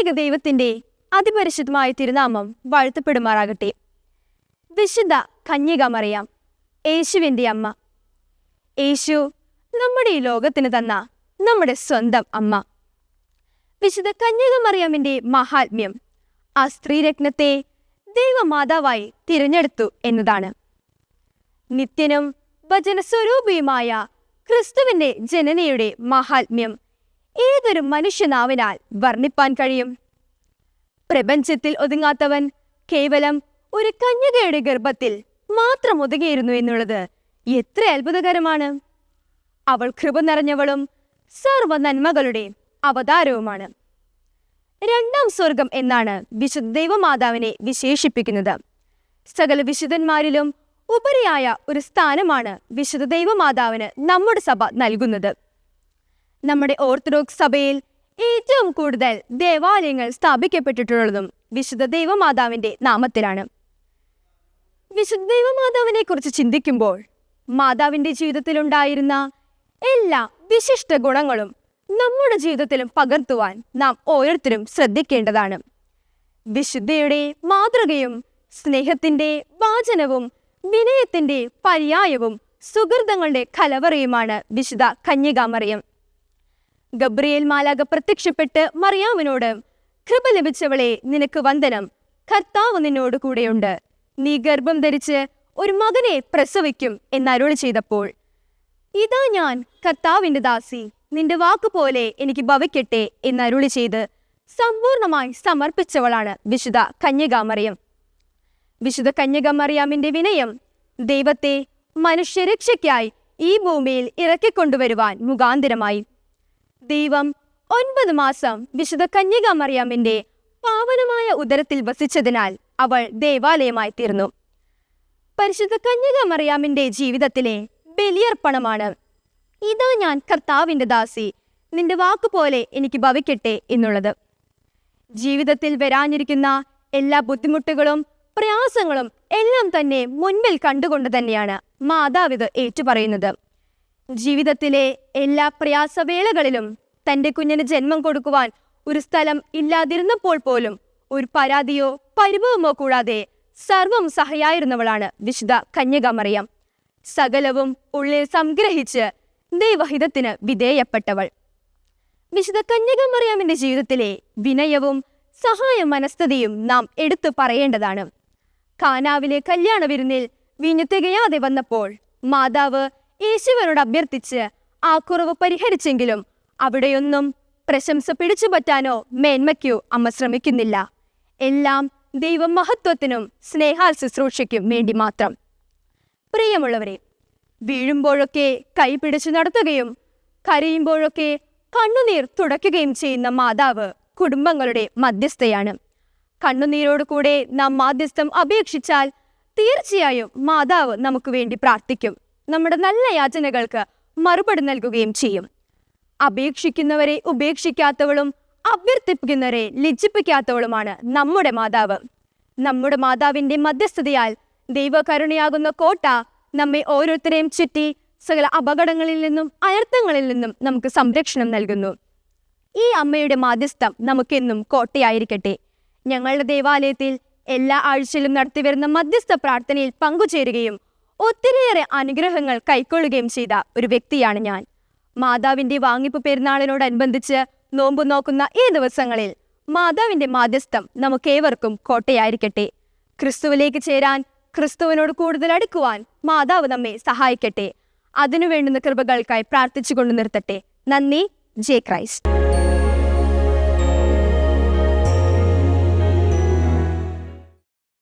ത്രിയേക ദൈവത്തിന്റെ അതിപരിശുദ്ധമായ തിരുനാമം വാഴ്ത്തപ്പെടുമാറാകട്ടെ. വിശുദ്ധ കന്യക മറിയാം, യേശുവിൻ്റെ അമ്മ. യേശു നമ്മുടെ ഈ ലോകത്തിന് തന്ന നമ്മുടെ സ്വന്തം അമ്മ. വിശുദ്ധ കന്യക മറിയാമിന്റെ മഹാത്മ്യം ആ സ്ത്രീരത്നത്തെ ദൈവമാതാവായി തിരഞ്ഞെടുത്തു എന്നതാണ്. നിത്യനും വചനസ്വരൂപിയുമായ ക്രിസ്തുവിന്റെ ജനനയുടെ മഹാത്മ്യം ഏതൊരു മനുഷ്യനാവിനാൽ വർണ്ണിപ്പാൻ കഴിയും? പ്രപഞ്ചത്തിൽ ഒതുങ്ങാത്തവൻ കേവലം ഒരു കന്യകയുടെ ഗർഭത്തിൽ മാത്രം ഒതുങ്ങിയിരുന്നു എന്നുള്ളത് എത്ര അത്ഭുതകരമാണ്! അവൾ കൃപ നിറഞ്ഞവളും സർവ നന്മകളുടെ അവതാരവുമാണ്. രണ്ടാം സ്വർഗം എന്നാണ് വിശുദ്ധ ദൈവമാതാവിനെ വിശേഷിപ്പിക്കുന്നത്. സകല വിശുദ്ധന്മാരിലും ഉപരിയായ ഒരു സ്ഥാനമാണ് വിശുദ്ധ ദൈവമാതാവിന് നമ്മുടെ സഭ നൽകുന്നത്. നമ്മുടെ ഓർത്തഡോക്സ് സഭയിൽ ഏറ്റവും കൂടുതൽ ദേവാലയങ്ങൾ സ്ഥാപിക്കപ്പെട്ടിട്ടുള്ളതും വിശുദ്ധ ദൈവമാതാവിന്റെ നാമത്തിലാണ്. വിശുദ്ധ ദൈവമാതാവിനെ കുറിച്ച് ചിന്തിക്കുമ്പോൾ മാതാവിന്റെ ജീവിതത്തിലുണ്ടായിരുന്ന എല്ലാ വിശിഷ്ട ഗുണങ്ങളും നമ്മുടെ ജീവിതത്തിലും പകർത്തുവാൻ നാം ഓരോരുത്തരും ശ്രദ്ധിക്കേണ്ടതാണ്. വിശുദ്ധയുടെ മാതൃകയും സ്നേഹത്തിന്റെ വാചനവും വിനയത്തിന്റെ പര്യായവും സുഹൃതങ്ങളുടെ കലവറയുമാണ് വിശുദ്ധ കന്യക മറിയം. ഗബ്രിയേൽ മാലാഖ പ്രത്യക്ഷപ്പെട്ട് മറിയാമിനോട്, കൃപ ലഭിച്ചവളെ, നിനക്ക് വന്ദനം, കർത്താവ് നിന്നോട് കൂടെയുണ്ട്, നീ ഗർഭം ധരിച്ച് ഒരു മകനെ പ്രസവിക്കും എന്നരുളി ചെയ്തപ്പോൾ, ഇതാ ഞാൻ കർത്താവിന്റെ ദാസി, നിന്റെ വാക്കുപോലെ എനിക്ക് ഭവിക്കട്ടെ എന്നരുളി ചെയ്ത് സമ്പൂർണമായി സമർപ്പിച്ചവളാണ് വിശുദ്ധ കന്യക മറിയം. വിശുദ്ധ കന്യക മറിയാമിന്റെ വിനയം ദൈവത്തെ മനുഷ്യരക്ഷയ്ക്കായി ഈ ഭൂമിയിൽ ഇറക്കിക്കൊണ്ടുവരുവാൻ മുഖാന്തരമായി. ദൈവം 9 മാസം വിശുദ്ധ കന്യക മറിയാമിന്റെ പാവനമായ ഉദരത്തിൽ വസിച്ചതിനാൽ അവൾ ദേവാലയമായി തീർന്നു. പരിശുദ്ധ കന്യക മറിയാമിന്റെ ജീവിതത്തിലെ ബലിയർപ്പണമാണ് ഇതാ ഞാൻ കർത്താവിന്റെ ദാസി, നിന്റെ വാക്കുപോലെ എനിക്ക് ഭവിക്കട്ടെ എന്നുള്ളത്. ജീവിതത്തിൽ വരാനിരിക്കുന്ന എല്ലാ ബുദ്ധിമുട്ടുകളും പ്രയാസങ്ങളും എല്ലാം തന്നെ മുൻപിൽ കണ്ടുകൊണ്ട് തന്നെയാണ് മാതാവിത് ഏറ്റുപറയുന്നത്. ജീവിതത്തിലെ എല്ലാ പ്രയാസവേളകളിലും തൻ്റെ കുഞ്ഞിന് ജന്മം കൊടുക്കുവാൻ ഒരു സ്ഥലം ഇല്ലാതിരുന്നപ്പോൾ പോലും ഒരു പരാതിയോ പരിഭവമോ കൂടാതെ സർവം സഹായിരുന്നവളാണ് വിശുദ്ധ കന്യക മറിയം. സകലവും ഉള്ളിൽ സംഗ്രഹിച്ച് ദൈവഹിതത്തിന് വിധേയപ്പെട്ടവൾ. വിശുദ്ധ കന്യക മറിയാമിന്റെ ജീവിതത്തിലെ വിനയവും സഹായ മനസ്ഥിതിയും നാം എടുത്തു പറയേണ്ടതാണ്. കാനാവിലെ കല്യാണ വിരുന്നിൽ വീഞ്ഞു തികയാതെ വന്നപ്പോൾ മാതാവ് യേശുവിനോട് അഭ്യർത്ഥിച്ച് ആ കുറവ് പരിഹരിച്ചെങ്കിലും അവിടെയൊന്നും പ്രശംസ പിടിച്ചുപറ്റാനോ മേന്മയ്ക്കോ അമ്മ ശ്രമിക്കുന്നില്ല. എല്ലാം ദൈവമഹത്വത്തിനും സ്നേഹാൽ ശുശ്രൂഷയ്ക്കും വേണ്ടി മാത്രം. പ്രിയമുള്ളവരെ, വീഴുമ്പോഴൊക്കെ കൈ പിടിച്ചു നടത്തുകയും കരയുമ്പോഴൊക്കെ കണ്ണുനീർ തുടയ്ക്കുകയും ചെയ്യുന്ന മാതാവ് കുടുംബങ്ങളുടെ മധ്യസ്ഥയാണ്. കണ്ണുനീരോട് കൂടെ നാം മാധ്യസ്ഥം അപേക്ഷിച്ചാൽ തീർച്ചയായും മാതാവ് നമുക്ക് വേണ്ടി പ്രാർത്ഥിക്കും. നമ്മുടെ നല്ല യാചനകൾക്ക് മറുപടി നൽകുകയും ചെയ്യും. അപേക്ഷിക്കുന്നവരെ ഉപേക്ഷിക്കാത്തവളും അഭ്യർത്ഥിപ്പിക്കുന്നവരെ ലജ്ജിപ്പിക്കാത്തവളുമാണ് നമ്മുടെ മാതാവ്. നമ്മുടെ മാതാവിന്റെ മധ്യസ്ഥതയാൽ ദൈവകരുണയാകുന്ന കോട്ട നമ്മെ ഓരോരുത്തരെയും ചുറ്റി സകല അപകടങ്ങളിൽ നിന്നും അനർത്ഥങ്ങളിൽ നിന്നും നമുക്ക് സംരക്ഷണം നൽകുന്നു. ഈ അമ്മയുടെ മാധ്യസ്ഥം നമുക്കെന്നും കോട്ടയായിരിക്കട്ടെ. ഞങ്ങളുടെ ദേവാലയത്തിൽ എല്ലാ ആഴ്ചയിലും നടത്തിവരുന്ന മധ്യസ്ഥ പ്രാർത്ഥനയിൽ പങ്കുചേരുകയും ഒത്തിരിയേറെ അനുഗ്രഹങ്ങൾ കൈക്കൊള്ളുകയും ചെയ്ത ഒരു വ്യക്തിയാണ് ഞാൻ. മാതാവിന്റെ വാങ്ങിപ്പ് പെരുന്നാളിനോടനുബന്ധിച്ച് നോമ്പ് നോക്കുന്ന ഈ ദിവസങ്ങളിൽ മാതാവിന്റെ മാധ്യസ്ഥം നമുക്കേവർക്കും കോട്ടയായിരിക്കട്ടെ. ക്രിസ്തുവിലേക്ക് ചേരാൻ, ക്രിസ്തുവിനോട് കൂടുതൽ അടുക്കുവാൻ മാതാവ് നമ്മെ സഹായിക്കട്ടെ. അതിനു വേണ്ടുന്ന കൃപകൾക്കായി പ്രാർത്ഥിച്ചുകൊണ്ട് നിർത്തട്ടെ. നന്ദി. ജയ് ക്രൈസ്റ്റ്.